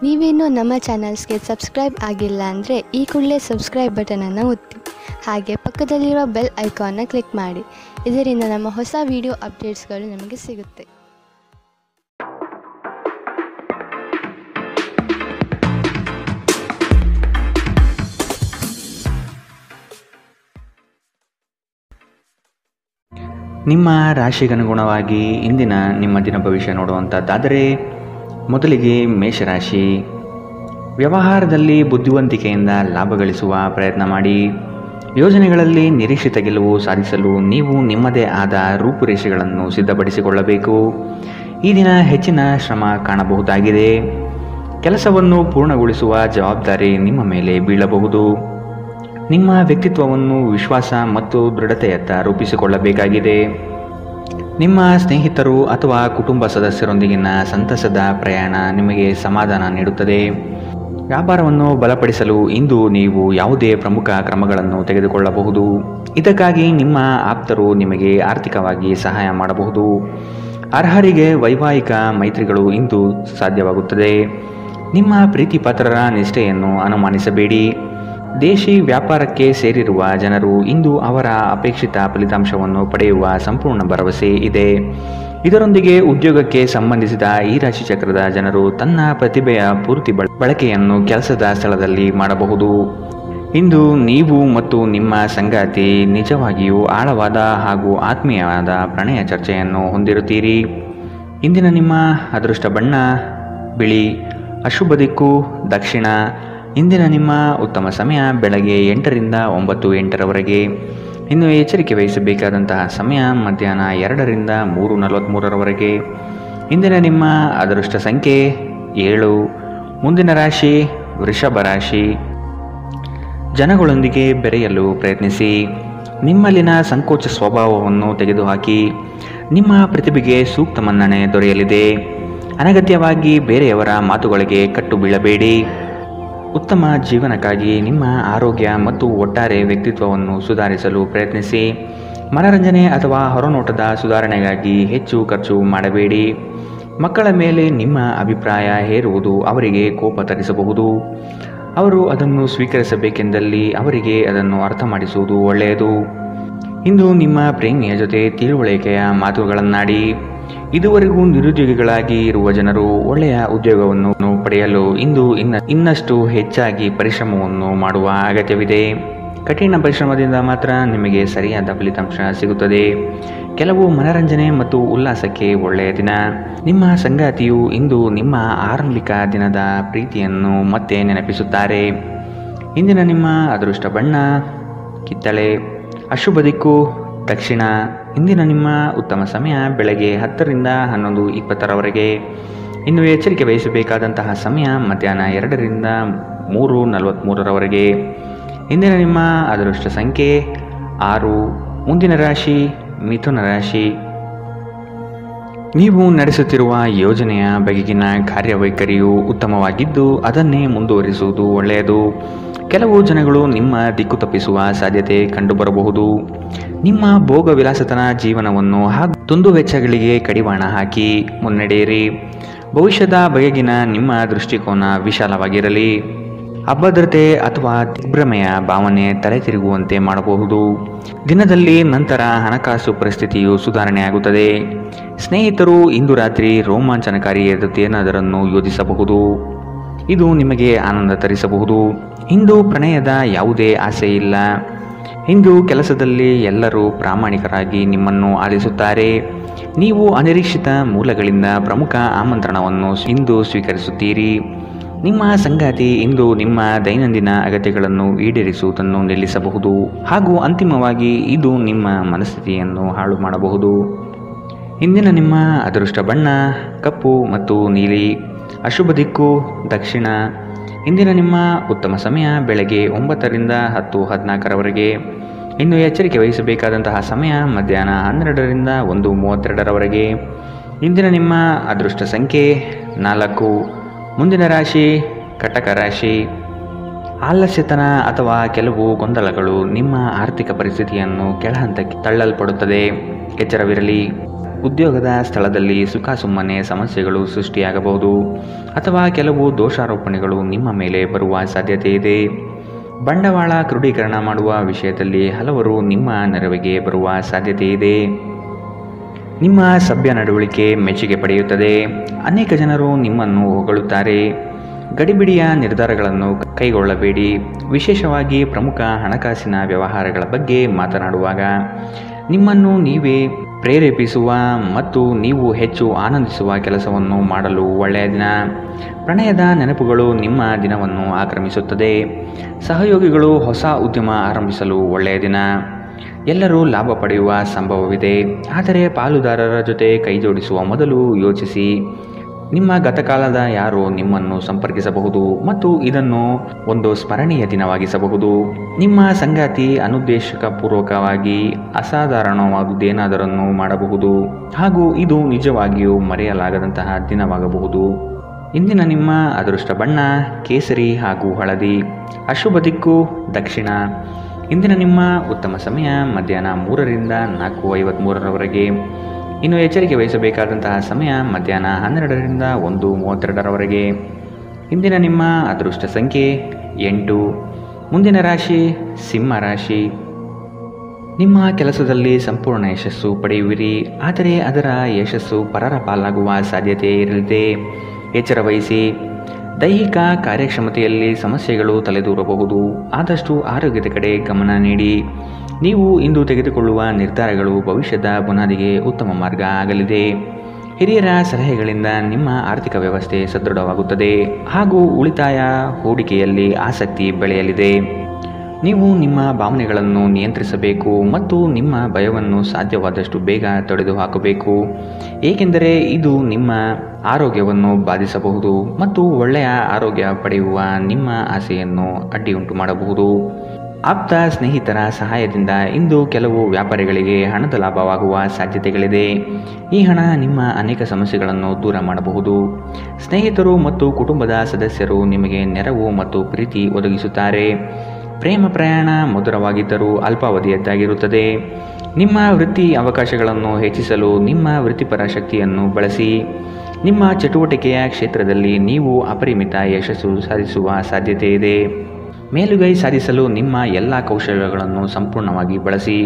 ನೀವೇನೂ ನಮ್ಮ ಚಾನಲ್ಸ್ಗೆ ಸಬ್ಸ್ಕ್ರೈಬ್ ಆಗಿಲ್ಲ ಅಂದರೆ ಈ ಕೂಡಲೇ ಸಬ್ಸ್ಕ್ರೈಬ್ ಬಟನನ್ನು ಒತ್ತಿ. ಹಾಗೆ ಪಕ್ಕದಲ್ಲಿರುವ ಬೆಲ್ ಐಕಾನ್ನ ಕ್ಲಿಕ್ ಮಾಡಿ. ಇದರಿಂದ ನಮ್ಮ ಹೊಸ ವಿಡಿಯೋ ಅಪ್ಡೇಟ್ಸ್ಗಳು ನಿಮಗೆ ಸಿಗುತ್ತೆ. ನಿಮ್ಮ ರಾಶಿಗನುಗುಣವಾಗಿ ಇಂದಿನ ನಿಮ್ಮ ದಿನ ಭವಿಷ್ಯ ನೋಡುವಂಥದ್ದಾದರೆ ಮೊದಲಿಗೆ ಮೇಷರಾಶಿ. ವ್ಯವಹಾರದಲ್ಲಿ ಬುದ್ಧಿವಂತಿಕೆಯಿಂದ ಲಾಭ ಗಳಿಸುವ ಪ್ರಯತ್ನ ಮಾಡಿ. ಯೋಜನೆಗಳಲ್ಲಿ ನಿರೀಕ್ಷಿತ ಗೆಲುವು ಸಾಧಿಸಲು ನೀವು ನಿಮ್ಮದೇ ಆದ ರೂಪುರೇಷೆಗಳನ್ನು ಸಿದ್ಧಪಡಿಸಿಕೊಳ್ಳಬೇಕು. ಈ ದಿನ ಹೆಚ್ಚಿನ ಶ್ರಮ ಕಾಣಬಹುದಾಗಿದೆ. ಕೆಲಸವನ್ನು ಪೂರ್ಣಗೊಳಿಸುವ ಜವಾಬ್ದಾರಿ ನಿಮ್ಮ ಮೇಲೆ ಬೀಳಬಹುದು. ನಿಮ್ಮ ವ್ಯಕ್ತಿತ್ವವನ್ನು ವಿಶ್ವಾಸ ಮತ್ತು ದೃಢತೆಯತ್ತ ರೂಪಿಸಿಕೊಳ್ಳಬೇಕಾಗಿದೆ. ನಿಮ್ಮ ಸ್ನೇಹಿತರು ಅಥವಾ ಕುಟುಂಬ ಸದಸ್ಯರೊಂದಿಗಿನ ಸಂತಸದ ಪ್ರಯಾಣ ನಿಮಗೆ ಸಮಾಧಾನ ನೀಡುತ್ತದೆ. ವ್ಯಾಪಾರವನ್ನು ಬಲಪಡಿಸಲು ಇಂದು ನೀವು ಯಾವುದೇ ಪ್ರಮುಖ ಕ್ರಮಗಳನ್ನು ತೆಗೆದುಕೊಳ್ಳಬಹುದು. ಇದಕ್ಕಾಗಿ ನಿಮ್ಮ ಆಪ್ತರು ನಿಮಗೆ ಆರ್ಥಿಕವಾಗಿ ಸಹಾಯ ಮಾಡಬಹುದು. ಅರ್ಹರಿಗೆ ವೈವಾಹಿಕ ಮೈತ್ರಿಗಳು ಇಂದು ಸಾಧ್ಯವಾಗುತ್ತದೆ. ನಿಮ್ಮ ಪ್ರೀತಿ ಪಾತ್ರರ ನಿಷ್ಠೆಯನ್ನು ಅನುಮಾನಿಸಬೇಡಿ. ದೇಶಿ ವ್ಯಾಪಾರಕ್ಕೆ ಸೇರಿರುವ ಜನರು ಇಂದು ಅವರ ಅಪೇಕ್ಷಿತ ಫಲಿತಾಂಶವನ್ನು ಪಡೆಯುವ ಸಂಪೂರ್ಣ ಭರವಸೆ ಇದೆ. ಇದರೊಂದಿಗೆ ಉದ್ಯೋಗಕ್ಕೆ ಸಂಬಂಧಿಸಿದ ಈ ರಾಶಿಚಕ್ರದ ಜನರು ತನ್ನ ಪ್ರತಿಭೆಯ ಪೂರ್ತಿ ಬಳಕೆಯನ್ನು ಕೆಲಸದ ಸ್ಥಳದಲ್ಲಿ ಮಾಡಬಹುದು. ಇಂದು ನೀವು ಮತ್ತು ನಿಮ್ಮ ಸಂಗಾತಿ ನಿಜವಾಗಿಯೂ ಆಳವಾದ ಹಾಗೂ ಆತ್ಮೀಯವಾದ ಪ್ರಣಯ ಚರ್ಚೆಯನ್ನು ಹೊಂದಿರುತ್ತೀರಿ. ಇಂದಿನ ನಿಮ್ಮ ಅದೃಷ್ಟ ಬಣ್ಣ ಬಿಳಿ. ಅಶುಭ ದಿಕ್ಕು ದಕ್ಷಿಣ. ಇಂದಿನ ನಿಮ್ಮ ಉತ್ತಮ ಸಮಯ ಬೆಳಗ್ಗೆ 8ರಿಂದ 9:08ರವರೆಗೆ. ಇನ್ನು ಎಚ್ಚರಿಕೆ ವಹಿಸಬೇಕಾದಂತಹ ಸಮಯ ಮಧ್ಯಾಹ್ನ 2ರಿಂದ 3:43ರವರೆಗೆ. ಇಂದಿನ ನಿಮ್ಮ ಅದೃಷ್ಟ ಸಂಖ್ಯೆ 7. ಮುಂದಿನ ರಾಶಿ ವೃಷಭ ರಾಶಿ. ಜನಗಳೊಂದಿಗೆ ಬೆರೆಯಲು ಪ್ರಯತ್ನಿಸಿ. ನಿಮ್ಮಲ್ಲಿನ ಸಂಕೋಚ ಸ್ವಭಾವವನ್ನು ತೆಗೆದುಹಾಕಿ. ನಿಮ್ಮ ಪ್ರತಿಭೆಗೆ ಸೂಕ್ತ ಮನ್ನಣೆ ದೊರೆಯಲಿದೆ. ಅನಗತ್ಯವಾಗಿ ಬೇರೆಯವರ ಮಾತುಗಳಿಗೆ ಕಟ್ಟು ಬೀಳಬೇಡಿ. ಉತ್ತಮ ಜೀವನಕ್ಕಾಗಿ ನಿಮ್ಮ ಆರೋಗ್ಯ ಮತ್ತು ಒಟ್ಟಾರೆ ವ್ಯಕ್ತಿತ್ವವನ್ನು ಸುಧಾರಿಸಲು ಪ್ರಯತ್ನಿಸಿ. ಮನರಂಜನೆ ಅಥವಾ ಹೊರನೋಟದ ಸುಧಾರಣೆಗಾಗಿ ಹೆಚ್ಚು ಖರ್ಚು ಮಾಡಬೇಡಿ. ಮಕ್ಕಳ ಮೇಲೆ ನಿಮ್ಮ ಅಭಿಪ್ರಾಯ ಹೇರುವುದು ಅವರಿಗೆ ಕೋಪ ತರಿಸಬಹುದು. ಅವರು ಅದನ್ನು ಸ್ವೀಕರಿಸಬೇಕೆಂದಲ್ಲಿ ಅವರಿಗೆ ಅದನ್ನು ಅರ್ಥ ಮಾಡಿಸುವುದು ಒಳ್ಳೆಯದು. ಇಂದು ನಿಮ್ಮ ಪ್ರೇಮಿಯ ಜೊತೆ ತಿಳುವಳಿಕೆಯ ಮಾತುಗಳನ್ನಾಡಿ. ಇದುವರೆಗೂ ನಿರುದ್ಯೋಗಿಗಳಾಗಿ ಇರುವ ಜನರು ಒಳ್ಳೆಯ ಉದ್ಯೋಗವನ್ನು ಪಡೆಯಲು ಇಂದು ಇನ್ನಷ್ಟು ಹೆಚ್ಚಾಗಿ ಪರಿಶ್ರಮವನ್ನು ಮಾಡುವ ಅಗತ್ಯವಿದೆ. ಕಠಿಣ ಪರಿಶ್ರಮದಿಂದ ಮಾತ್ರ ನಿಮಗೆ ಸರಿಯಾದ ಫಲಿತಾಂಶ ಸಿಗುತ್ತದೆ. ಕೆಲವು ಮನರಂಜನೆ ಮತ್ತು ಉಲ್ಲಾಸಕ್ಕೆ ಒಳ್ಳೆಯ ದಿನ. ನಿಮ್ಮ ಸಂಗಾತಿಯು ಇಂದು ನಿಮ್ಮ ಆರಂಭಿಕ ದಿನದ ಪ್ರೀತಿಯನ್ನು ಮತ್ತೆ ನೆನಪಿಸುತ್ತಾರೆ. ಇಂದಿನ ನಿಮ್ಮ ಅದೃಷ್ಟ ಬಣ್ಣ ಕಿತ್ತಳೆ. ಅಶುಭ ದಿಕ್ಕು ದಕ್ಷಿಣ. ಇಂದಿನ ನಿಮ್ಮ ಉತ್ತಮ ಸಮಯ ಬೆಳಗ್ಗೆ 10ರಿಂದ 11:20ರವರೆಗೆ. ಇನ್ನು ಎಚ್ಚರಿಕೆ ವಹಿಸಬೇಕಾದಂತಹ ಸಮಯ ಮಧ್ಯಾಹ್ನ 2ರಿಂದ 3:43ರವರೆಗೆ. ಇಂದಿನ ನಿಮ್ಮ ಅದೃಷ್ಟ ಸಂಖ್ಯೆ 6. ಮುಂದಿನ ರಾಶಿ ಮಿಥುನ ರಾಶಿ. ನೀವು ನಡೆಸುತ್ತಿರುವ ಯೋಜನೆಯ ಬಗೆಗಿನ ಕಾರ್ಯವೈಖರಿಯು ಉತ್ತಮವಾಗಿದ್ದು ಅದನ್ನೇ ಮುಂದುವರಿಸುವುದು ಒಳ್ಳೆಯದು. ಕೆಲವು ಜನಗಳು ನಿಮ್ಮ ದಿಕ್ಕು ತಪ್ಪಿಸುವ ಸಾಧ್ಯತೆ ಕಂಡುಬರಬಹುದು. ನಿಮ್ಮ ಭೋಗ ವಿಲಾಸತನ ಜೀವನವನ್ನು ಹಾಗೂ ದುಂದುವೆಚ್ಚಗಳಿಗೆ ಕಡಿವಾಣ ಹಾಕಿ ಮುನ್ನಡೆಯಿರಿ. ಭವಿಷ್ಯದ ಬಗೆಗಿನ ನಿಮ್ಮ ದೃಷ್ಟಿಕೋನ ವಿಶಾಲವಾಗಿರಲಿ. ಅಭದ್ರತೆ ಅಥವಾ ದಿಗ್ಭ್ರಮೆಯ ಭಾವನೆ ತಲೆ ತಿರುಗುವಂತೆ ಮಾಡಬಹುದು. ದಿನದಲ್ಲಿ ನಂತರ ಹಣಕಾಸು ಪರಿಸ್ಥಿತಿಯು ಸುಧಾರಣೆಯಾಗುತ್ತದೆ. ಸ್ನೇಹಿತರು ಇಂದು ರಾತ್ರಿ ರೋಮಾಂಚನಕಾರಿಯಾದದ್ದೇನಾದರನ್ನು ಯೋಜಿಸಬಹುದು. ಇದು ನಿಮಗೆ ಆನಂದ ತರಿಸಬಹುದು. ಇಂದು ಪ್ರಣಯದ ಯಾವುದೇ ಆಸೆ ಇಲ್ಲ. ಇಂದು ಕೆಲಸದಲ್ಲಿ ಎಲ್ಲರೂ ಪ್ರಾಮಾಣಿಕರಾಗಿ ನಿಮ್ಮನ್ನು ಆಲಿಸುತ್ತಾರೆ. ನೀವು ಅನಿರೀಕ್ಷಿತ ಮೂಲಗಳಿಂದ ಪ್ರಮುಖ ಆಮಂತ್ರಣವನ್ನು ಇಂದು ಸ್ವೀಕರಿಸುತ್ತೀರಿ. ನಿಮ್ಮ ಸಂಗಾತಿ ಇಂದು ನಿಮ್ಮ ದೈನಂದಿನ ಅಗತ್ಯಗಳನ್ನು ಈಡೇರಿಸುವುದನ್ನು ನಿಲ್ಲಿಸಬಹುದು ಹಾಗೂ ಅಂತಿಮವಾಗಿ ಇದು ನಿಮ್ಮ ಮನಸ್ಥಿತಿಯನ್ನು ಹಾಳು ಮಾಡಬಹುದು. ಇಂದಿನ ನಿಮ್ಮ ಅದೃಷ್ಟ ಬಣ್ಣ ಕಪ್ಪು ಮತ್ತು ನೀಲಿ. ಅಶುಭ ದಿಕ್ಕು ದಕ್ಷಿಣ. ಇಂದಿನ ನಿಮ್ಮ ಉತ್ತಮ ಸಮಯ ಬೆಳಗ್ಗೆ 9ರಿಂದ 10:14ರವರೆಗೆ. ಇನ್ನು ಎಚ್ಚರಿಕೆ ವಹಿಸಬೇಕಾದಂತಹ ಸಮಯ ಮಧ್ಯಾಹ್ನ 12ರಿಂದ 1:32ರವರೆಗೆ. ಇಂದಿನ ನಿಮ್ಮ ಅದೃಷ್ಟ ಸಂಖ್ಯೆ 4. ಮುಂದಿನ ರಾಶಿ ಕಟಕ ರಾಶಿ. ಆಲಸ್ಯತನ ಅಥವಾ ಕೆಲವು ಗೊಂದಲಗಳು ನಿಮ್ಮ ಆರ್ಥಿಕ ಪರಿಸ್ಥಿತಿಯನ್ನು ಕೆಳಹಂತಕ್ಕೆ ತಳ್ಳಲ್ಪಡುತ್ತದೆ. ಎಚ್ಚರವಿರಲಿ. ಉದ್ಯೋಗದ ಸ್ಥಳದಲ್ಲಿ ಸುಮ್ಮನೆ ಸಮಸ್ಯೆಗಳು ಸೃಷ್ಟಿಯಾಗಬಹುದು ಅಥವಾ ಕೆಲವು ದೋಷಾರೋಪಣೆಗಳು ನಿಮ್ಮ ಮೇಲೆ ಬರುವ ಸಾಧ್ಯತೆ ಇದೆ. ಬಂಡವಾಳ ಕ್ರೋಢೀಕರಣ ಮಾಡುವ ವಿಷಯದಲ್ಲಿ ಹಲವರು ನಿಮ್ಮ ನೆರವಿಗೆ ಬರುವ ಸಾಧ್ಯತೆ ಇದೆ. ನಿಮ್ಮ ಸಭ್ಯ ನಡವಳಿಕೆ ಮೆಚ್ಚುಗೆ ಪಡೆಯುತ್ತದೆ. ಅನೇಕ ಜನರು ನಿಮ್ಮನ್ನು ಹೊಗಳುತ್ತಾರೆ. ಗಡಿಬಿಡಿಯ ನಿರ್ಧಾರಗಳನ್ನು ಕೈಗೊಳ್ಳಬೇಡಿ. ವಿಶೇಷವಾಗಿ ಪ್ರಮುಖ ಹಣಕಾಸಿನ ವ್ಯವಹಾರಗಳ ಬಗ್ಗೆ ಮಾತನಾಡುವಾಗ ನಿಮ್ಮನ್ನು ನೀವೇ ಪ್ರೇರೇಪಿಸುವ ಮತ್ತು ನೀವು ಹೆಚ್ಚು ಆನಂದಿಸುವ ಕೆಲಸವನ್ನು ಮಾಡಲು ಒಳ್ಳೆಯ ದಿನ. ಪ್ರಣಯದ ನೆನಪುಗಳು ನಿಮ್ಮ ದಿನವನ್ನು ಆಕ್ರಮಿಸುತ್ತದೆ. ಸಹಯೋಗಿಗಳು ಹೊಸ ಉದ್ಯಮ ಆರಂಭಿಸಲು ಒಳ್ಳೆಯ ದಿನ. ಎಲ್ಲರೂ ಲಾಭ ಪಡೆಯುವ ಸಂಭವವಿದೆ, ಆದರೆ ಪಾಲುದಾರರ ಜೊತೆ ಕೈಜೋಡಿಸುವ ಮೊದಲು ಯೋಚಿಸಿ. ನಿಮ್ಮ ಗತಕಾಲದ ಯಾರೋ ನಿಮ್ಮನ್ನು ಸಂಪರ್ಕಿಸಬಹುದು ಮತ್ತು ಇದನ್ನು ಒಂದು ಸ್ಮರಣೀಯ ದಿನವಾಗಿಸಬಹುದು. ನಿಮ್ಮ ಸಂಗಾತಿ ಅನುದ್ದೇಶಪೂರ್ವಕವಾಗಿ ಅಸಾಧಾರಣವಾದುದೇನಾದರನ್ನು ಮಾಡಬಹುದು ಹಾಗೂ ಇದು ನಿಜವಾಗಿಯೂ ಮರೆಯಲಾಗದಂತಹ ದಿನವಾಗಬಹುದು. ಇಂದಿನ ನಿಮ್ಮ ಅದೃಷ್ಟ ಬಣ್ಣ ಕೇಸರಿ ಹಾಗೂ ಹಳದಿ. ಅಶುಭ ದಿಕ್ಕು ದಕ್ಷಿಣ. ಇಂದಿನ ನಿಮ್ಮ ಉತ್ತಮ ಸಮಯ ಮಧ್ಯಾಹ್ನ 3ರಿಂದ 4:53ರವರೆಗೆ. ಇನ್ನು ಎಚ್ಚರಿಕೆ ವಹಿಸಬೇಕಾದಂತಹ ಸಮಯ ಮಧ್ಯಾಹ್ನ 12ರಿಂದ 1:32ರವರೆಗೆ. ಇಂದಿನ ನಿಮ್ಮ ಅದೃಷ್ಟ ಸಂಖ್ಯೆ 8. ಮುಂದಿನ ರಾಶಿ ಸಿಂಹ ರಾಶಿ. ನಿಮ್ಮ ಕೆಲಸದಲ್ಲಿ ಸಂಪೂರ್ಣ ಯಶಸ್ಸು ಪಡೆಯುವಿರಿ, ಆದರೆ ಅದರ ಯಶಸ್ಸು ಪರರ ಪಾಲಾಗುವ ಸಾಧ್ಯತೆ ಇರಲಿದೆ. ಎಚ್ಚರ ವಹಿಸಿ. ದೈಹಿಕ ಕಾರ್ಯಕ್ಷಮತೆಯಲ್ಲಿ ಸಮಸ್ಯೆಗಳು ತಲೆದೂರಬಹುದು. ಆದಷ್ಟು ಆರೋಗ್ಯದ ಕಡೆ ಗಮನ ನೀಡಿ. ನೀವು ಇಂದು ತೆಗೆದುಕೊಳ್ಳುವ ನಿರ್ಧಾರಗಳು ಭವಿಷ್ಯದ ಬುನಾದಿಗೆ ಉತ್ತಮ ಮಾರ್ಗ ಆಗಲಿದೆ. ಹಿರಿಯರ ಸಲಹೆಗಳಿಂದ ನಿಮ್ಮ ಆರ್ಥಿಕ ವ್ಯವಸ್ಥೆ ಸದೃಢವಾಗುತ್ತದೆ ಹಾಗೂ ಉಳಿತಾಯ ಹೂಡಿಕೆಯಲ್ಲಿ ಆಸಕ್ತಿ ಬೆಳೆಯಲಿದೆ. ನೀವು ನಿಮ್ಮ ಭಾವನೆಗಳನ್ನು ನಿಯಂತ್ರಿಸಬೇಕು ಮತ್ತು ನಿಮ್ಮ ಭಯವನ್ನು ಸಾಧ್ಯವಾದಷ್ಟು ಬೇಗ ತೊಡೆದುಹಾಕಬೇಕು, ಏಕೆಂದರೆ ಇದು ನಿಮ್ಮ ಆರೋಗ್ಯವನ್ನು ಬಾಧಿಸಬಹುದು ಮತ್ತು ಒಳ್ಳೆಯ ಆರೋಗ್ಯ ಪಡೆಯುವ ನಿಮ್ಮ ಆಸೆಯನ್ನು ಅಡ್ಡಿಯುಂಟು ಮಾಡಬಹುದು. ಆಪ್ತ ಸ್ನೇಹಿತರ ಸಹಾಯದಿಂದ ಇಂದು ಕೆಲವು ವ್ಯಾಪಾರಿಗಳಿಗೆ ಹಣದ ಲಾಭವಾಗುವ ಸಾಧ್ಯತೆಗಳಿದೆ. ಈ ಹಣ ನಿಮ್ಮ ಅನೇಕ ಸಮಸ್ಯೆಗಳನ್ನು ದೂರ ಮಾಡಬಹುದು. ಸ್ನೇಹಿತರು ಮತ್ತು ಕುಟುಂಬದ ಸದಸ್ಯರು ನಿಮಗೆ ನೆರವು ಮತ್ತು ಪ್ರೀತಿ ಒದಗಿಸುತ್ತಾರೆ. ಪ್ರೇಮ ಪ್ರಯಾಣ ಮಧುರವಾಗಿದ್ದರೂ ಅಲ್ಪಾವಧಿಯದ್ದಾಗಿರುತ್ತದೆ. ನಿಮ್ಮ ವೃತ್ತಿ ಅವಕಾಶಗಳನ್ನು ಹೆಚ್ಚಿಸಲು ನಿಮ್ಮ ವೃತ್ತಿಪರ ಶಕ್ತಿಯನ್ನು ಬಳಸಿ. ನಿಮ್ಮ ಚಟುವಟಿಕೆಯ ಕ್ಷೇತ್ರದಲ್ಲಿ ನೀವು ಅಪರಿಮಿತ ಯಶಸ್ಸು ಸಾಧಿಸುವ ಸಾಧ್ಯತೆ ಇದೆ. ಮೇಲುಗೈ ಸಾಧಿಸಲು ನಿಮ್ಮ ಎಲ್ಲ ಕೌಶಲ್ಯಗಳನ್ನು ಸಂಪೂರ್ಣವಾಗಿ ಬಳಸಿ.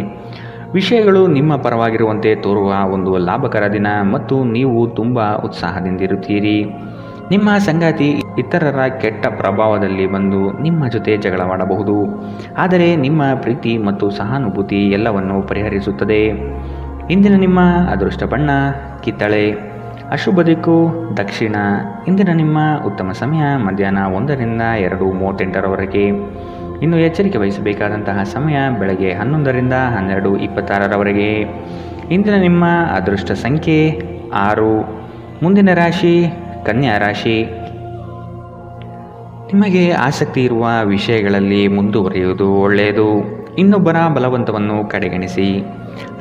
ವಿಷಯಗಳು ನಿಮ್ಮ ಪರವಾಗಿರುವಂತೆ ತೋರುವ ಒಂದು ಲಾಭಕರ ದಿನ ಮತ್ತು ನೀವು ತುಂಬ ಉತ್ಸಾಹದಿಂದಿರುತ್ತೀರಿ. ನಿಮ್ಮ ಸಂಗಾತಿ ಇತರರ ಕೆಟ್ಟ ಪ್ರಭಾವದಲ್ಲಿ ಬಂದು ನಿಮ್ಮ ಜೊತೆ ಜಗಳವಾಡಬಹುದು, ಆದರೆ ನಿಮ್ಮ ಪ್ರೀತಿ ಮತ್ತು ಸಹಾನುಭೂತಿ ಎಲ್ಲವನ್ನು ಪರಿಹರಿಸುತ್ತದೆ. ಇಂದಿನ ನಿಮ್ಮ ಅದೃಷ್ಟ ಬಣ್ಣ ಕಿತ್ತಳೆ. ಅಶುಭ ದಿಕ್ಕು ದಕ್ಷಿಣ. ಇಂದಿನ ನಿಮ್ಮ ಉತ್ತಮ ಸಮಯ ಮಧ್ಯಾಹ್ನ 1ರಿಂದ 2:38ರವರೆಗೆ. ಇನ್ನು ಎಚ್ಚರಿಕೆ ವಹಿಸಬೇಕಾದಂತಹ ಸಮಯ ಬೆಳಗ್ಗೆ 11ರಿಂದ 12:26ರವರೆಗೆ. ಇಂದಿನ ನಿಮ್ಮ ಅದೃಷ್ಟ ಸಂಖ್ಯೆ 6. ಮುಂದಿನ ರಾಶಿ ಕನ್ಯಾ ರಾಶಿ. ನಿಮಗೆ ಆಸಕ್ತಿ ಇರುವ ವಿಷಯಗಳಲ್ಲಿ ಮುಂದುವರಿಯುವುದು ಒಳ್ಳೆಯದು. ಇನ್ನೊಬ್ಬರ ಬಲವಂತವನ್ನು ಕಡೆಗಣಿಸಿ.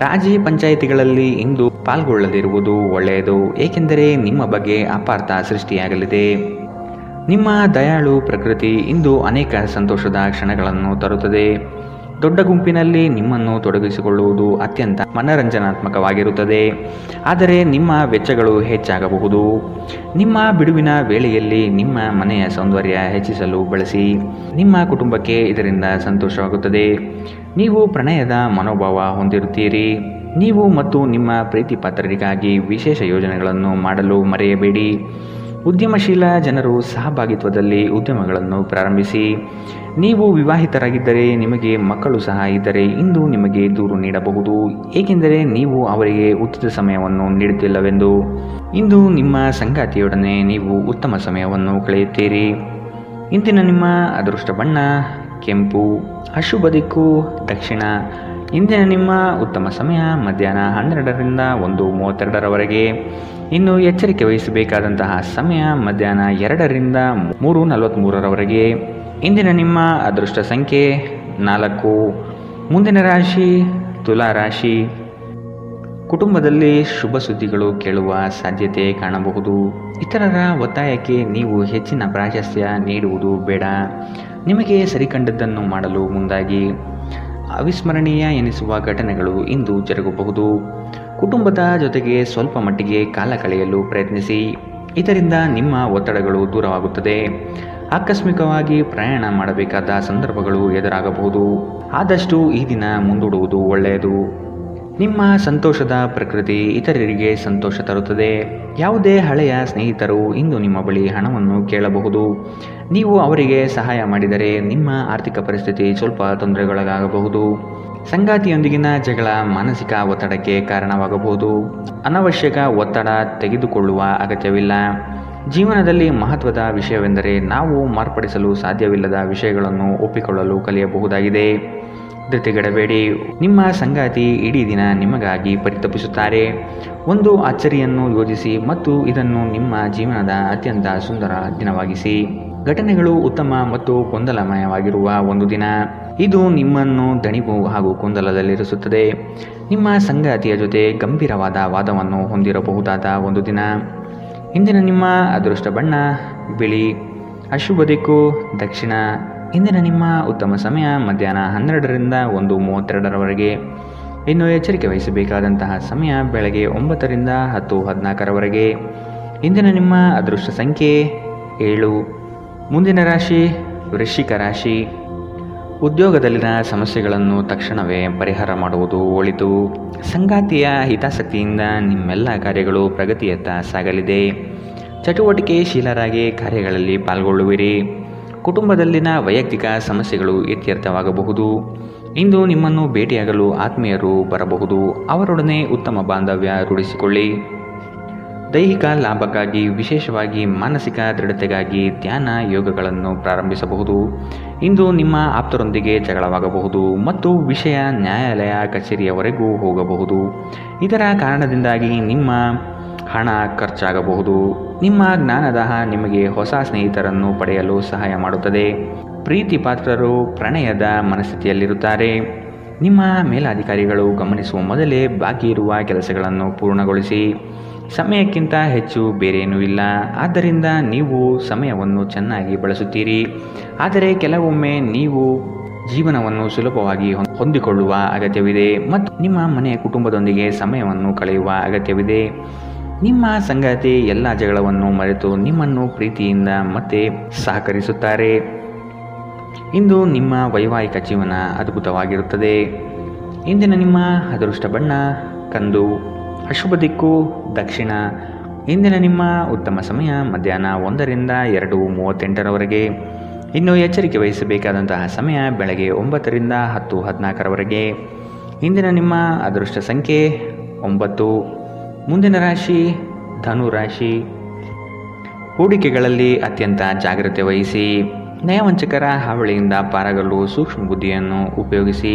ರಾಜಿ ಪಂಚಾಯಿತಿಗಳಲ್ಲಿ ಇಂದು ಪಾಲ್ಗೊಳ್ಳದಿರುವುದು ಒಳ್ಳೆಯದು, ಏಕೆಂದರೆ ನಿಮ್ಮ ಬಗ್ಗೆ ಅಪಾರ್ಥ ಸೃಷ್ಟಿಯಾಗಲಿದೆ. ನಿಮ್ಮ ದಯಾಳು ಪ್ರಕೃತಿ ಇಂದು ಅನೇಕ ಸಂತೋಷದ ಕ್ಷಣಗಳನ್ನು ತರುತ್ತದೆ. ದೊಡ್ಡ ಗುಂಪಿನಲ್ಲಿ ನಿಮ್ಮನ್ನು ತೊಡಗಿಸಿಕೊಳ್ಳುವುದು ಅತ್ಯಂತ ಮನರಂಜನಾತ್ಮಕವಾಗಿರುತ್ತದೆ, ಆದರೆ ನಿಮ್ಮ ವೆಚ್ಚಗಳು ಹೆಚ್ಚಾಗಬಹುದು. ನಿಮ್ಮ ಬಿಡುವಿನ ವೇಳೆಯಲ್ಲಿ ನಿಮ್ಮ ಮನೆಯ ಸೌಂದರ್ಯ ಹೆಚ್ಚಿಸಲು ಬಳಸಿ. ನಿಮ್ಮ ಕುಟುಂಬಕ್ಕೆ ಇದರಿಂದ ಸಂತೋಷವಾಗುತ್ತದೆ. ನೀವು ಪ್ರಣಯದ ಮನೋಭಾವ ಹೊಂದಿರುತ್ತೀರಿ. ನೀವು ಮತ್ತು ನಿಮ್ಮ ಪ್ರೀತಿ ಪಾತ್ರರಿಗಾಗಿ ವಿಶೇಷ ಯೋಜನೆಗಳನ್ನು ಮಾಡಲು ಮರೆಯಬೇಡಿ. ಉದ್ಯಮಶೀಲ ಜನರು ಸಹಭಾಗಿತ್ವದಲ್ಲಿ ಉದ್ಯಮಗಳನ್ನು ಪ್ರಾರಂಭಿಸಿ. ನೀವು ವಿವಾಹಿತರಾಗಿದ್ದರೆ ನಿಮಗೆ ಮಕ್ಕಳು ಸಹ ಇದ್ದರೆ ಇಂದು ನಿಮಗೆ ದೂರು ನೀಡಬಹುದು, ಏಕೆಂದರೆ ನೀವು ಅವರಿಗೆ ಉಚಿತ ಸಮಯವನ್ನು ನೀಡುತ್ತಿಲ್ಲವೆಂದು. ಇಂದು ನಿಮ್ಮ ಸಂಗಾತಿಯೊಡನೆ ನೀವು ಉತ್ತಮ ಸಮಯವನ್ನು ಕಳೆಯುತ್ತೀರಿ. ಇಂದಿನ ನಿಮ್ಮ ಅದೃಷ್ಟ ಬಣ್ಣ ಕೆಂಪು. ಅಶುಭ ದಿಕ್ಕು ದಕ್ಷಿಣ. ಇಂದಿನ ನಿಮ್ಮ ಉತ್ತಮ ಸಮಯ ಮಧ್ಯಾಹ್ನ 12ರಿಂದ 1:32ರವರೆಗೆ. ಇನ್ನು ಎಚ್ಚರಿಕೆ ವಹಿಸಬೇಕಾದಂತಹ ಸಮಯ ಮಧ್ಯಾಹ್ನ 2ರಿಂದ 3:43ರವರೆಗೆ. ಇಂದಿನ ನಿಮ್ಮ ಅದೃಷ್ಟ ಸಂಖ್ಯೆ 4. ಮುಂದಿನ ರಾಶಿ ತುಲಾ ರಾಶಿ. ಕುಟುಂಬದಲ್ಲಿ ಶುಭ ಸುದ್ದಿಗಳು ಕೇಳುವ ಸಾಧ್ಯತೆ ಕಾಣಬಹುದು. ಇತರರ ಒತ್ತಾಯಕ್ಕೆ ನೀವು ಹೆಚ್ಚಿನ ಪ್ರಾಶಸ್ತ್ಯ ನೀಡುವುದು ಬೇಡ. ನಿಮಗೆ ಸರಿಕಂಡದ್ದನ್ನು ಮಾಡಲು ಮುಂದಾಗಿ. ಅವಿಸ್ಮರಣೀಯ ಎನಿಸುವ ಘಟನೆಗಳು ಇಂದು ಜರುಗಬಹುದು. ಕುಟುಂಬದ ಜೊತೆಗೆ ಸ್ವಲ್ಪ ಮಟ್ಟಿಗೆ ಕಾಲ ಕಳೆಯಲು ಪ್ರಯತ್ನಿಸಿ. ಇದರಿಂದ ನಿಮ್ಮ ಒತ್ತಡಗಳು ದೂರವಾಗುತ್ತದೆ. ಆಕಸ್ಮಿಕವಾಗಿ ಪ್ರಯಾಣ ಮಾಡಬೇಕಾದ ಸಂದರ್ಭಗಳು ಎದುರಾಗಬಹುದು. ಆದಷ್ಟು ಈ ದಿನ ಮುಂದೂಡುವುದು ಒಳ್ಳೆಯದು. ನಿಮ್ಮ ಸಂತೋಷದ ಪ್ರಕೃತಿ ಇತರರಿಗೆ ಸಂತೋಷ ತರುತ್ತದೆ. ಯಾವುದೇ ಹಳೆಯ ಸ್ನೇಹಿತರು ಇಂದು ನಿಮ್ಮ ಬಳಿ ಹಣವನ್ನು ಕೇಳಬಹುದು. ನೀವು ಅವರಿಗೆ ಸಹಾಯ ಮಾಡಿದರೆ ನಿಮ್ಮ ಆರ್ಥಿಕ ಪರಿಸ್ಥಿತಿ ಸ್ವಲ್ಪ ತೊಂದರೆಗೊಳಗಾಗಬಹುದು. ಸಂಗಾತಿಯೊಂದಿಗಿನ ಜಗಳ ಮಾನಸಿಕ ಒತ್ತಡಕ್ಕೆ ಕಾರಣವಾಗಬಹುದು. ಅನವಶ್ಯಕ ಒತ್ತಡ ತೆಗೆದುಕೊಳ್ಳುವ ಅಗತ್ಯವಿಲ್ಲ. ಜೀವನದಲ್ಲಿ ಮಹತ್ವದ ವಿಷಯವೆಂದರೆ ನಾವು ಮಾರ್ಪಡಿಸಲು ಸಾಧ್ಯವಿಲ್ಲದ ವಿಷಯಗಳನ್ನು ಒಪ್ಪಿಕೊಳ್ಳಲು ಕಲಿಯಬಹುದಾಗಿದೆ. ಧೃತಿಗೆಡಬೇಡಿ. ನಿಮ್ಮ ಸಂಗಾತಿ ಇಡೀ ದಿನ ನಿಮಗಾಗಿ ಪರಿತಪಿಸುತ್ತಾರೆ. ಒಂದು ಅಚ್ಚರಿಯನ್ನು ಯೋಜಿಸಿ ಮತ್ತು ಇದನ್ನು ನಿಮ್ಮ ಜೀವನದ ಅತ್ಯಂತ ಸುಂದರ ದಿನವಾಗಿಸಿ. ಘಟನೆಗಳು ಉತ್ತಮ ಮತ್ತು ಗೊಂದಲಮಯವಾಗಿರುವ ಒಂದು ದಿನ. ಇದು ನಿಮ್ಮನ್ನು ದಣಿವು ಹಾಗೂ ಗೊಂದಲದಲ್ಲಿರಿಸುತ್ತದೆ. ನಿಮ್ಮ ಸಂಗಾತಿಯ ಜೊತೆ ಗಂಭೀರವಾದ ವಾದವನ್ನು ಹೊಂದಿರಬಹುದಾದ ಒಂದು ದಿನ. ಇಂದಿನ ನಿಮ್ಮ ಅದೃಷ್ಟ ಬಣ್ಣ ಬಿಳಿ. ಅಶುಭ ದಿಕ್ಕು ದಕ್ಷಿಣ. ಇಂದಿನ ನಿಮ್ಮ ಉತ್ತಮ ಸಮಯ ಮಧ್ಯಾಹ್ನ 12ರಿಂದ 1:32ರವರೆಗೆ. ಇನ್ನು ಎಚ್ಚರಿಕೆ ವಹಿಸಬೇಕಾದಂತಹ ಸಮಯ ಬೆಳಗ್ಗೆ 9ರಿಂದ 10:14ರವರೆಗೆ. ಇಂದಿನ ನಿಮ್ಮ ಅದೃಷ್ಟ ಸಂಖ್ಯೆ 7. ಮುಂದಿನ ರಾಶಿ ವೃಶ್ಚಿಕ ರಾಶಿ. ಉದ್ಯೋಗದಲ್ಲಿನ ಸಮಸ್ಯೆಗಳನ್ನು ತಕ್ಷಣವೇ ಪರಿಹಾರ ಮಾಡುವುದು ಒಳಿತು. ಸಂಗಾತಿಯ ಹಿತಾಸಕ್ತಿಯಿಂದ ನಿಮ್ಮೆಲ್ಲ ಕಾರ್ಯಗಳು ಪ್ರಗತಿಯತ್ತ ಸಾಗಲಿದೆ. ಚಟುವಟಿಕೆಶೀಲರಾಗಿ ಕಾರ್ಯಗಳಲ್ಲಿ ಪಾಲ್ಗೊಳ್ಳುವಿರಿ. ಕುಟುಂಬದಲ್ಲಿನ ವೈಯಕ್ತಿಕ ಸಮಸ್ಯೆಗಳು ಇತ್ಯರ್ಥವಾಗಬಹುದು. ಇಂದು ನಿಮ್ಮನ್ನು ಭೇಟಿಯಾಗಲು ಆತ್ಮೀಯರು ಬರಬಹುದು. ಅವರೊಡನೆ ಉತ್ತಮ ಬಾಂಧವ್ಯ ರೂಢಿಸಿಕೊಳ್ಳಿ. ದೈಹಿಕ ಲಾಭಕ್ಕಾಗಿ ವಿಶೇಷವಾಗಿ ಮಾನಸಿಕ ದೃಢತೆಗಾಗಿ ಧ್ಯಾನ ಯೋಗಗಳನ್ನು ಪ್ರಾರಂಭಿಸಬಹುದು. ಇಂದು ನಿಮ್ಮ ಆಪ್ತರೊಂದಿಗೆ ಜಗಳವಾಗಬಹುದು ಮತ್ತು ವಿಷಯ ನ್ಯಾಯಾಲಯ ಕಚೇರಿಯವರೆಗೂ ಹೋಗಬಹುದು. ಇದರ ಕಾರಣದಿಂದಾಗಿ ನಿಮ್ಮ ಹಣ ಖರ್ಚಾಗಬಹುದು. ನಿಮ್ಮ ಜ್ಞಾನದಾಹ ನಿಮಗೆ ಹೊಸ ಸ್ನೇಹಿತರನ್ನು ಪಡೆಯಲು ಸಹಾಯ ಮಾಡುತ್ತದೆ. ಪ್ರೀತಿ ಪಾತ್ರರು ಪ್ರಣಯದ ಮನಸ್ಥಿತಿಯಲ್ಲಿರುತ್ತಾರೆ. ನಿಮ್ಮ ಮೇಲಾಧಿಕಾರಿಗಳು ಗಮನಿಸುವ ಮೊದಲೇ ಬಾಕಿ ಇರುವ ಕೆಲಸಗಳನ್ನು ಪೂರ್ಣಗೊಳಿಸಿ. ಸಮಯಕ್ಕಿಂತ ಹೆಚ್ಚು ಬೇರೇನೂ ಇಲ್ಲ. ಆದ್ದರಿಂದ ನೀವು ಸಮಯವನ್ನು ಚೆನ್ನಾಗಿ ಬಳಸುತ್ತೀರಿ. ಆದರೆ ಕೆಲವೊಮ್ಮೆ ನೀವು ಜೀವನವನ್ನು ಸುಲಭವಾಗಿ ಹೊಂದಿಕೊಳ್ಳುವ ಅಗತ್ಯವಿದೆ ಮತ್ತು ನಿಮ್ಮ ಮನೆಯ ಕುಟುಂಬದೊಂದಿಗೆ ಸಮಯವನ್ನು ಕಳೆಯುವ ಅಗತ್ಯವಿದೆ. ನಿಮ್ಮ ಸಂಗಾತಿ ಎಲ್ಲ ಜಗಳವನ್ನು ಮರೆತು ನಿಮ್ಮನ್ನು ಪ್ರೀತಿಯಿಂದ ಮತ್ತೆ ಸಹಕರಿಸುತ್ತಾರೆ. ಇಂದು ನಿಮ್ಮ ವೈವಾಹಿಕ ಜೀವನ ಅದ್ಭುತವಾಗಿರುತ್ತದೆ. ಇಂದಿನ ನಿಮ್ಮ ಅದೃಷ್ಟ ಬಣ್ಣ ಕಂದು. ಅಶುಭ ದಿಕ್ಕು ದಕ್ಷಿಣ. ಇಂದಿನ ನಿಮ್ಮ ಉತ್ತಮ ಸಮಯ ಮಧ್ಯಾಹ್ನ 1ರಿಂದ 2:38ರವರೆಗೆ. ಇನ್ನು ಎಚ್ಚರಿಕೆ ವಹಿಸಬೇಕಾದಂತಹ ಸಮಯ ಬೆಳಗ್ಗೆ 9ರಿಂದ 10:14ರವರೆಗೆ. ಇಂದಿನ ನಿಮ್ಮ ಅದೃಷ್ಟ ಸಂಖ್ಯೆ 9. ಮುಂದಿನ ರಾಶಿ ಧನು ರಾಶಿ. ಹೂಡಿಕೆಗಳಲ್ಲಿ ಅತ್ಯಂತ ಜಾಗ್ರತೆ ವಹಿಸಿ. ನಯವಂಚಕರ ಹಾವಳಿಯಿಂದ ಪಾರಾಗಲು ಸೂಕ್ಷ್ಮ ಬುದ್ಧಿಯನ್ನು ಉಪಯೋಗಿಸಿ.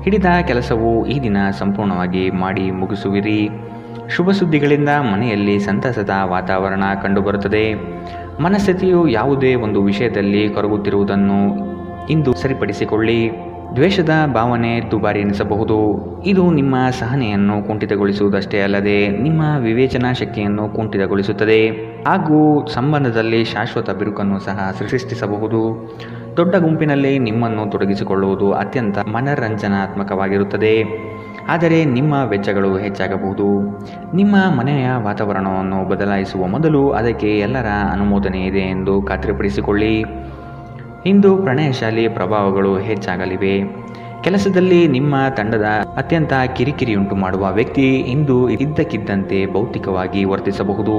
ಹಿಡಿದ ಕೆಲಸವು ಈ ದಿನ ಸಂಪೂರ್ಣವಾಗಿ ಮಾಡಿ ಮುಗಿಸುವಿರಿ. ಶುಭ ಸುದ್ದಿಗಳಿಂದ ಮನೆಯಲ್ಲಿ ಸಂತಸದ ವಾತಾವರಣ ಕಂಡುಬರುತ್ತದೆ. ಮನಸ್ಥಿತಿಯು ಯಾವುದೇ ಒಂದು ವಿಷಯದಲ್ಲಿ ಕೊರಗುತ್ತಿರುವುದನ್ನು ಇಂದು ಸರಿಪಡಿಸಿಕೊಳ್ಳಿ. ದ್ವೇಷದ ಭಾವನೆ ದುಬಾರಿ ಎನಿಸಬಹುದು. ಇದು ನಿಮ್ಮ ಸಹನೆಯನ್ನು ಕುಂಠಿತಗೊಳಿಸುವುದಷ್ಟೇ ಅಲ್ಲದೆ ನಿಮ್ಮ ವಿವೇಚನಾ ಶಕ್ತಿಯನ್ನು ಕುಂಠಿತಗೊಳಿಸುತ್ತದೆ ಹಾಗೂ ಸಂಬಂಧದಲ್ಲಿ ಶಾಶ್ವತ ಬಿರುಕನ್ನು ಸಹ ಸೃಷ್ಟಿಸಬಹುದು. ದೊಡ್ಡ ಗುಂಪಿನಲ್ಲಿ ನಿಮ್ಮನ್ನು ತೊಡಗಿಸಿಕೊಳ್ಳುವುದು ಅತ್ಯಂತ ಮನರಂಜನಾತ್ಮಕವಾಗಿರುತ್ತದೆ. ಆದರೆ ನಿಮ್ಮ ವೆಚ್ಚಗಳು ಹೆಚ್ಚಾಗಬಹುದು. ನಿಮ್ಮ ಮನೆಯ ವಾತಾವರಣವನ್ನು ಬದಲಾಯಿಸುವ ಮೊದಲು ಅದಕ್ಕೆ ಎಲ್ಲರ ಅನುಮೋದನೆ ಇದೆ ಎಂದು ಖಾತ್ರಿಪಡಿಸಿಕೊಳ್ಳಿ. ಇಂದು ಪ್ರಣಯಶಾಲಿ ಪ್ರಭಾವಗಳು ಹೆಚ್ಚಾಗಲಿವೆ. ಕೆಲಸದಲ್ಲಿ ನಿಮ್ಮ ತಂಡದ ಅತ್ಯಂತ ಕಿರಿಕಿರಿಯುಂಟು ಮಾಡುವ ವ್ಯಕ್ತಿ ಇಂದು ಇದ್ದಕ್ಕಿದ್ದಂತೆ ಭೌತಿಕವಾಗಿ ವರ್ತಿಸಬಹುದು.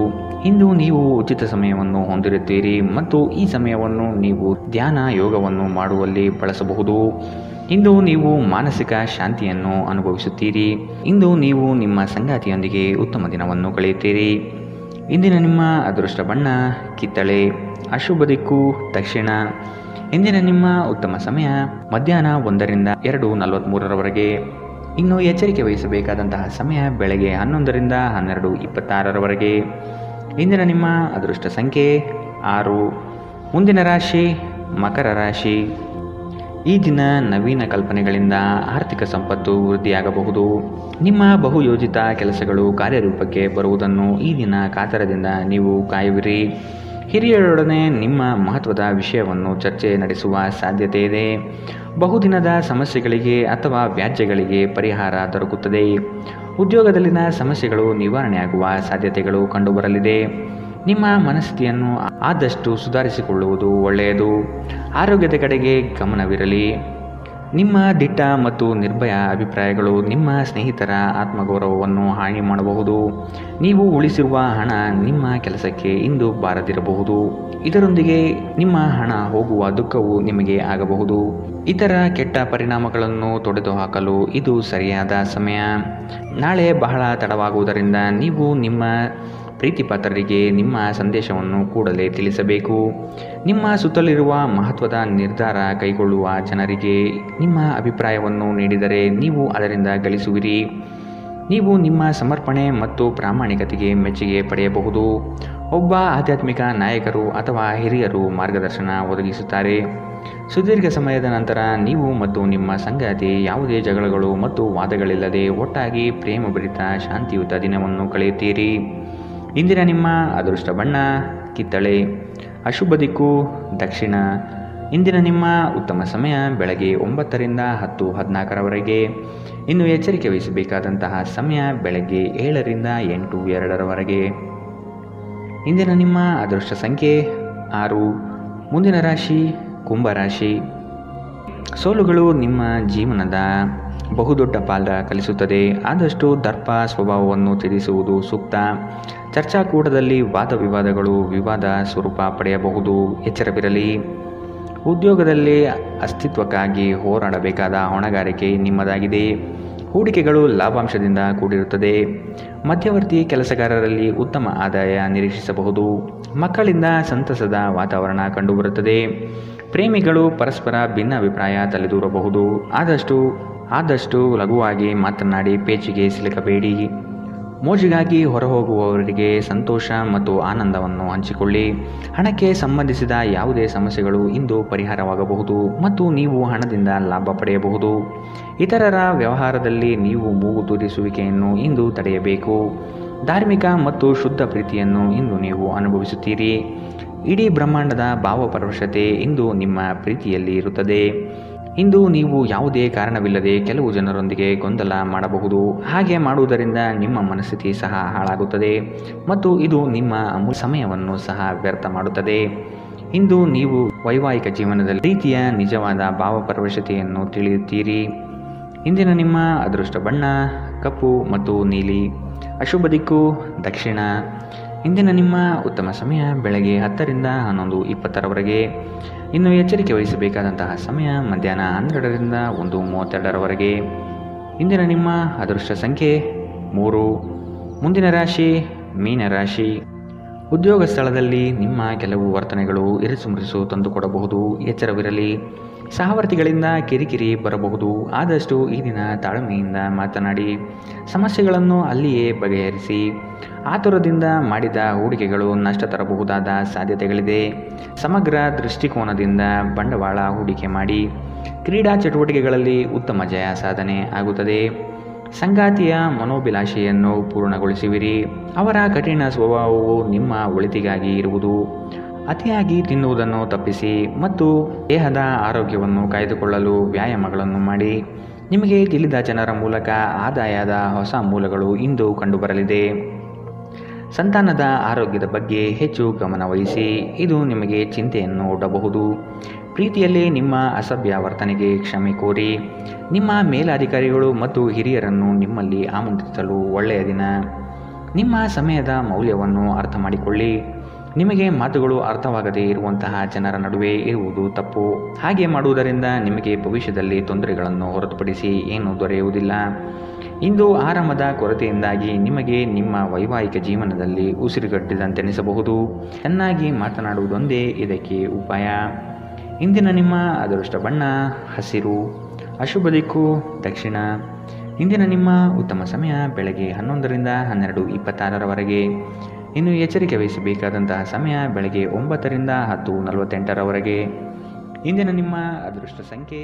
ಇಂದು ನೀವು ಉಚಿತ ಸಮಯವನ್ನು ಹೊಂದಿರುತ್ತೀರಿ ಮತ್ತು ಈ ಸಮಯವನ್ನು ನೀವು ಧ್ಯಾನ ಯೋಗವನ್ನು ಮಾಡುವಲ್ಲಿ ಬಳಸಬಹುದು. ಇಂದು ನೀವು ಮಾನಸಿಕ ಶಾಂತಿಯನ್ನು ಅನುಭವಿಸುತ್ತೀರಿ. ಇಂದು ನೀವು ನಿಮ್ಮ ಸಂಗಾತಿಯೊಂದಿಗೆ ಉತ್ತಮ ದಿನವನ್ನು ಕಳೆಯುತ್ತೀರಿ. ಇಂದಿನ ನಿಮ್ಮ ಅದೃಷ್ಟ ಬಣ್ಣ ಕಿತ್ತಳೆ. ಅಶುಭ ದಿಕ್ಕು ದಕ್ಷಿಣ. ಇಂದಿನ ನಿಮ್ಮ ಉತ್ತಮ ಸಮಯ ಮಧ್ಯಾಹ್ನ 1ರಿಂದ 2:43ರವರೆಗೆ. ಇನ್ನು ಎಚ್ಚರಿಕೆ ವಹಿಸಬೇಕಾದಂತಹ ಸಮಯ ಬೆಳಗ್ಗೆ 11ರಿಂದ 12:26ರವರೆಗೆ. ಇಂದಿನ ನಿಮ್ಮ ಅದೃಷ್ಟ ಸಂಖ್ಯೆ 6. ಮುಂದಿನ ರಾಶಿ ಮಕರ ರಾಶಿ. ಈ ದಿನ ನವೀನ ಕಲ್ಪನೆಗಳಿಂದ ಆರ್ಥಿಕ ಸಂಪತ್ತು ವೃದ್ಧಿಯಾಗಬಹುದು. ನಿಮ್ಮ ಬಹುಯೋಜಿತ ಕೆಲಸಗಳು ಕಾರ್ಯರೂಪಕ್ಕೆ ಬರುವುದನ್ನು ಈ ದಿನ ಕಾತರದಿಂದ ನೀವು ಕಾಯುವಿರಿ. ಹಿರಿಯರೊಡನೆ ನಿಮ್ಮ ಮಹತ್ವದ ವಿಷಯವನ್ನು ಚರ್ಚೆ ನಡೆಸುವ ಸಾಧ್ಯತೆ ಇದೆ. ಬಹುದಿನದ ಸಮಸ್ಯೆಗಳಿಗೆ ಅಥವಾ ವ್ಯಾಜ್ಯಗಳಿಗೆ ಪರಿಹಾರ ದೊರಕುತ್ತದೆ. ಉದ್ಯೋಗದಲ್ಲಿನ ಸಮಸ್ಯೆಗಳು ನಿವಾರಣೆಯಾಗುವ ಸಾಧ್ಯತೆಗಳು ಕಂಡುಬರಲಿದೆ. ನಿಮ್ಮ ಮನಸ್ಥಿತಿಯನ್ನು ಆದಷ್ಟು ಸುಧಾರಿಸಿಕೊಳ್ಳುವುದು ಒಳ್ಳೆಯದು. ಆರೋಗ್ಯದ ಕಡೆಗೆ ಗಮನವಿರಲಿ. ನಿಮ್ಮ ದಿಟ್ಟ ಮತ್ತು ನಿರ್ಭಯ ಅಭಿಪ್ರಾಯಗಳು ನಿಮ್ಮ ಸ್ನೇಹಿತರ ಆತ್ಮಗೌರವವನ್ನು ಹಾನಿ ಮಾಡಬಹುದು. ನೀವು ಉಳಿಸಿರುವ ಹಣ ನಿಮ್ಮ ಕೆಲಸಕ್ಕೆ ಇಂದು ಬಾರದಿರಬಹುದು. ಇದರೊಂದಿಗೆ ನಿಮ್ಮ ಹಣ ಹೋಗುವ ದುಃಖವು ನಿಮಗೆ ಆಗಬಹುದು. ಇತರ ಕೆಟ್ಟ ಪರಿಣಾಮಗಳನ್ನು ತೊಡೆದುಹಾಕಲು ಇದು ಸರಿಯಾದ ಸಮಯ. ನಾಳೆ ಬಹಳ ತಡವಾಗುವುದರಿಂದ ನೀವು ನಿಮ್ಮ ಪ್ರೀತಿಪಾತ್ರರಿಗೆ ನಿಮ್ಮ ಸಂದೇಶವನ್ನು ಕೂಡಲೇ ತಿಳಿಸಬೇಕು. ನಿಮ್ಮ ಸುತ್ತಲಿರುವ ಮಹತ್ವದ ನಿರ್ಧಾರ ಕೈಗೊಳ್ಳುವ ಜನರಿಗೆ ನಿಮ್ಮ ಅಭಿಪ್ರಾಯವನ್ನು ನೀಡಿದರೆ ನೀವು ಅದರಿಂದ ಗಳಿಸುವಿರಿ. ನೀವು ನಿಮ್ಮ ಸಮರ್ಪಣೆ ಮತ್ತು ಪ್ರಾಮಾಣಿಕತೆಗೆ ಮೆಚ್ಚುಗೆ ಪಡೆಯಬಹುದು. ಒಬ್ಬ ಆಧ್ಯಾತ್ಮಿಕ ನಾಯಕರು ಅಥವಾ ಹಿರಿಯರು ಮಾರ್ಗದರ್ಶನ ಒದಗಿಸುತ್ತಾರೆ. ಸುದೀರ್ಘ ಸಮಯದ ನಂತರ ನೀವು ಮತ್ತು ನಿಮ್ಮ ಸಂಗಾತಿ ಯಾವುದೇ ಜಗಳಗಳು ಮತ್ತು ವಾದಗಳಿಲ್ಲದೆ ಒಟ್ಟಾಗಿ ಪ್ರೇಮಭರಿತ ಶಾಂತಿಯುತ ದಿನವನ್ನು ಕಳೆಯುತ್ತೀರಿ. ಇಂದಿನ ನಿಮ್ಮ ಅದೃಷ್ಟ ಬಣ್ಣ ಕಿತ್ತಳೆ. ಅಶುಭ ದಿಕ್ಕು ದಕ್ಷಿಣ. ಇಂದಿನ ನಿಮ್ಮ ಉತ್ತಮ ಸಮಯ ಬೆಳಗ್ಗೆ 9ರಿಂದ 10:14ರವರೆಗೆ. ಇನ್ನು ಎಚ್ಚರಿಕೆ ವಹಿಸಬೇಕಾದಂತಹ ಸಮಯ ಬೆಳಗ್ಗೆ 7ರಿಂದ 8:02ರವರೆಗೆ. ಇಂದಿನ ನಿಮ್ಮ ಅದೃಷ್ಟ ಸಂಖ್ಯೆ 6. ಮುಂದಿನ ರಾಶಿ ಕುಂಭರಾಶಿ. ಸೋಲುಗಳು ನಿಮ್ಮ ಜೀವನದ ಬಹುದೊಡ್ಡ ಪಾಲ ಕಲಿಸುತ್ತದೆ. ಆದಷ್ಟು ದರ್ಪ ಸ್ವಭಾವವನ್ನು ತ್ಯಜಿಸುವುದು ಸೂಕ್ತ. ಚರ್ಚಾಕೂಟದಲ್ಲಿ ವಾದ ವಿವಾದಗಳು ವಿವಾದ ಸ್ವರೂಪ ಪಡೆಯಬಹುದು. ಎಚ್ಚರವಿರಲಿ. ಉದ್ಯೋಗದಲ್ಲಿ ಅಸ್ತಿತ್ವಕ್ಕಾಗಿ ಹೋರಾಡಬೇಕಾದ ಹೊಣೆಗಾರಿಕೆ ನಿಮ್ಮದಾಗಿದೆ. ಹೂಡಿಕೆಗಳು ಲಾಭಾಂಶದಿಂದ ಕೂಡಿರುತ್ತದೆ. ಮಧ್ಯವರ್ತಿ ಕೆಲಸಗಾರರಲ್ಲಿ ಉತ್ತಮ ಆದಾಯ ನಿರೀಕ್ಷಿಸಬಹುದು. ಮಕ್ಕಳಿಂದ ಸಂತಸದ ವಾತಾವರಣ ಕಂಡುಬರುತ್ತದೆ. ಪ್ರೇಮಿಗಳು ಪರಸ್ಪರ ಭಿನ್ನಾಭಿಪ್ರಾಯ ತಲೆದೂರಬಹುದು. ಆದಷ್ಟು ಲಘುವಾಗಿ ಮಾತನಾಡಿ ಪೇಚಿಗೆ ಸಿಲುಕಬೇಡಿ. ಮೋಜಿಗಾಗಿ ಹೊರಹೋಗುವವರಿಗೆ ಸಂತೋಷ ಮತ್ತು ಆನಂದವನ್ನು ಹಂಚಿಕೊಳ್ಳಿ. ಹಣಕ್ಕೆ ಸಂಬಂಧಿಸಿದ ಯಾವುದೇ ಸಮಸ್ಯೆಗಳು ಇಂದು ಪರಿಹಾರವಾಗಬಹುದು ಮತ್ತು ನೀವು ಹಣದಿಂದ ಲಾಭ ಪಡೆಯಬಹುದು. ಇತರರ ವ್ಯವಹಾರದಲ್ಲಿ ನೀವು ಮೂಗು ತೂರಿಸುವಿಕೆಯನ್ನು ಇಂದು ತಡೆಯಬೇಕು. ಧಾರ್ಮಿಕ ಮತ್ತು ಶುದ್ಧ ಪ್ರೀತಿಯನ್ನು ಇಂದು ನೀವು ಅನುಭವಿಸುತ್ತೀರಿ. ಇಡೀ ಬ್ರಹ್ಮಾಂಡದ ಭಾವಪರವಶತೆ ಇಂದು ನಿಮ್ಮ ಪ್ರೀತಿಯಲ್ಲಿ ಇರುತ್ತದೆ. ಇಂದು ನೀವು ಯಾವುದೇ ಕಾರಣವಿಲ್ಲದೆ ಕೆಲವು ಜನರೊಂದಿಗೆ ಗೊಂದಲ ಮಾಡಬಹುದು. ಹಾಗೆ ಮಾಡುವುದರಿಂದ ನಿಮ್ಮ ಮನಸ್ಥಿತಿ ಸಹ ಹಾಳಾಗುತ್ತದೆ ಮತ್ತು ಇದು ನಿಮ್ಮ ಅಮೂಲ್ಯ ಸಮಯವನ್ನು ಸಹ ವ್ಯರ್ಥ ಮಾಡುತ್ತದೆ. ಇಂದು ನೀವು ವೈವಾಹಿಕ ಜೀವನದಲ್ಲಿ ಪ್ರೀತಿಯ ನಿಜವಾದ ಭಾವಪರವಶತೆಯನ್ನು ತಿಳಿಯುತ್ತೀರಿ. ಇಂದಿನ ನಿಮ್ಮ ಅದೃಷ್ಟ ಬಣ್ಣ ಕಪ್ಪು ಮತ್ತು ನೀಲಿ. ಅಶುಭ ದಿಕ್ಕು ದಕ್ಷಿಣ. ಇಂದಿನ ನಿಮ್ಮ ಉತ್ತಮ ಸಮಯ ಬೆಳಗ್ಗೆ 10ರಿಂದ 11:20ರವರೆಗೆ. ಇನ್ನು ಎಚ್ಚರಿಕೆ ವಹಿಸಬೇಕಾದಂತಹ ಸಮಯ ಮಧ್ಯಾಹ್ನ 12ರಿಂದ 1:32ರವರೆಗೆ. ಇಂದಿನ ನಿಮ್ಮ ಅದೃಷ್ಟ ಸಂಖ್ಯೆ 3. ಮುಂದಿನ ರಾಶಿ ಮೀನರಾಶಿ. ಉದ್ಯೋಗ ಸ್ಥಳದಲ್ಲಿ ನಿಮ್ಮ ಕೆಲವು ವರ್ತನೆಗಳು ಇರಿಸುಮುರಿಸು ತಂದುಕೊಡಬಹುದು. ಎಚ್ಚರವಿರಲಿ. ಸಹವರ್ತಿಗಳಿಂದ ಕಿರಿಕಿರಿ ಬರಬಹುದು. ಆದಷ್ಟು ಈ ದಿನ ತಾಳ್ಮೆಯಿಂದ ಮಾತನಾಡಿ ಸಮಸ್ಯೆಗಳನ್ನು ಅಲ್ಲಿಯೇ ಬಗೆಹರಿಸಿ. ಆತುರದಿಂದ ಮಾಡಿದ ಹೂಡಿಕೆಗಳು ನಷ್ಟ ತರಬಹುದಾದ ಸಾಧ್ಯತೆಗಳಿದೆ. ಸಮಗ್ರ ದೃಷ್ಟಿಕೋನದಿಂದ ಬಂಡವಾಳ ಹೂಡಿಕೆ ಮಾಡಿ. ಕ್ರೀಡಾ ಚಟುವಟಿಕೆಗಳಲ್ಲಿ ಉತ್ತಮ ಜಯ ಸಾಧನೆ ಆಗುತ್ತದೆ. ಸಂಗಾತಿಯ ಮನೋಭಿಲಾಷೆಯನ್ನು ಪೂರ್ಣಗೊಳಿಸುವಿರಿ. ಅವರ ಕಠಿಣ ಸ್ವಭಾವವು ನಿಮ್ಮ ಒಳಿತಿಗಾಗಿ ಇರುವುದು. ಅತಿಯಾಗಿ ತಿನ್ನುವುದನ್ನು ತಪ್ಪಿಸಿ ಮತ್ತು ದೇಹದ ಆರೋಗ್ಯವನ್ನು ಕಾಯ್ದುಕೊಳ್ಳಲು ವ್ಯಾಯಾಮಗಳನ್ನು ಮಾಡಿ. ನಿಮಗೆ ತಿಳಿದ ಜನರ ಮೂಲಕ ಆದಾಯದ ಹೊಸ ಮೂಲಗಳು ಇಂದು ಕಂಡುಬರಲಿದೆ. ಸಂತಾನದ ಆರೋಗ್ಯದ ಬಗ್ಗೆ ಹೆಚ್ಚು ಗಮನವಹಿಸಿ. ಇದು ನಿಮಗೆ ಚಿಂತೆಯನ್ನು ಒಡ್ಡಬಹುದು. ಪ್ರೀತಿಯಲ್ಲಿ ನಿಮ್ಮ ಅಸಭ್ಯ ವರ್ತನೆಗೆ ಕ್ಷಮೆ ಕೋರಿ. ನಿಮ್ಮ ಮೇಲಾಧಿಕಾರಿಗಳು ಮತ್ತು ಹಿರಿಯರನ್ನು ನಿಮ್ಮಲ್ಲಿ ಆಮಂತ್ರಿಸಲು ಒಳ್ಳೆಯ ದಿನ. ನಿಮ್ಮ ಸಮಯದ ಮೌಲ್ಯವನ್ನು ಅರ್ಥ ಮಾಡಿಕೊಳ್ಳಿ. ನಿಮಗೆ ಮಾತುಗಳು ಅರ್ಥವಾಗದೇ ಇರುವಂತಹ ಜನರ ನಡುವೆ ಇರುವುದು ತಪ್ಪು. ಹಾಗೆ ಮಾಡುವುದರಿಂದ ನಿಮಗೆ ಭವಿಷ್ಯದಲ್ಲಿ ತೊಂದರೆಗಳನ್ನು ಹೊರತುಪಡಿಸಿ ಏನೂ ದೊರೆಯುವುದಿಲ್ಲ. ಇಂದು ಆರಾಮದ ಕೊರತೆಯಿಂದಾಗಿ ನಿಮಗೆ ನಿಮ್ಮ ವೈವಾಹಿಕ ಜೀವನದಲ್ಲಿ ಉಸಿರುಗಟ್ಟಿದಂತೆನಿಸಬಹುದು. ಚೆನ್ನಾಗಿ ಮಾತನಾಡುವುದೊಂದೇ ಇದಕ್ಕೆ ಉಪಾಯ. ಇಂದಿನ ನಿಮ್ಮ ಅದೃಷ್ಟ ಬಣ್ಣ ಹಸಿರು. ಅಶುಭ ದಿಕ್ಕು ದಕ್ಷಿಣ. ಇಂದಿನ ನಿಮ್ಮ ಉತ್ತಮ ಸಮಯ ಬೆಳಗ್ಗೆ 11ರಿಂದ 12:26ರವರೆಗೆ. ಇನ್ನು ಎಚ್ಚರಿಕೆ ವಹಿಸಬೇಕಾದಂತಹ ಸಮಯ ಬೆಳಗ್ಗೆ 9ರಿಂದ 10:48ರವರೆಗೆ. ಇಂದಿನ ನಿಮ್ಮ ಅದೃಷ್ಟ ಸಂಖ್ಯೆ